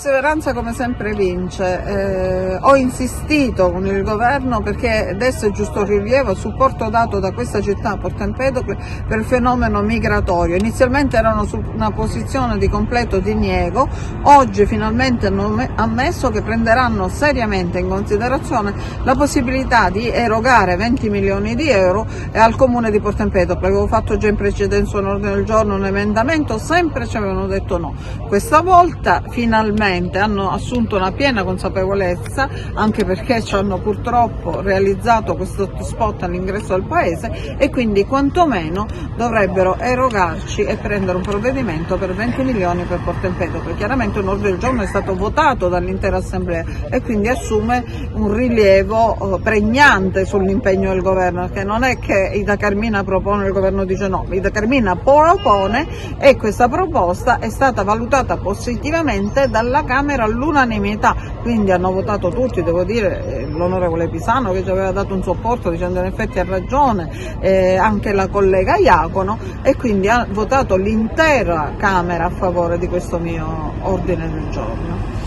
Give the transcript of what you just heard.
perseveranza come sempre vince. Ho insistito con il governo perché adesso è giusto rilievo il supporto dato da questa città, Porto Empedocle, per il fenomeno migratorio. Inizialmente erano su una posizione di completo diniego, oggi finalmente hanno ammesso che prenderanno seriamente in considerazione la possibilità di erogare 20 milioni di euro al comune di Porto Empedocle. Avevo fatto già in precedenza un ordine del giorno, un emendamento, sempre ci avevano detto no. Questa volta finalmente hanno assunto una piena consapevolezza, anche perché ci hanno purtroppo realizzato questo spot all'ingresso del paese, e quindi quantomeno dovrebbero erogarci e prendere un provvedimento per 20 milioni per Porto Empedocle. Chiaramente un ordine del giorno è stato votato dall'intera assemblea e quindi assume un rilievo pregnante sull'impegno del governo, perché non è che Ida Carmina propone e il governo dice no, Ida Carmina propone e questa proposta è stata valutata positivamente dalla Camera all'unanimità, quindi hanno votato tutti, devo dire l'onorevole Pisano che ci aveva dato un supporto dicendo in effetti ha ragione, anche la collega Iacono, e quindi ha votato l'intera Camera a favore di questo mio ordine del giorno.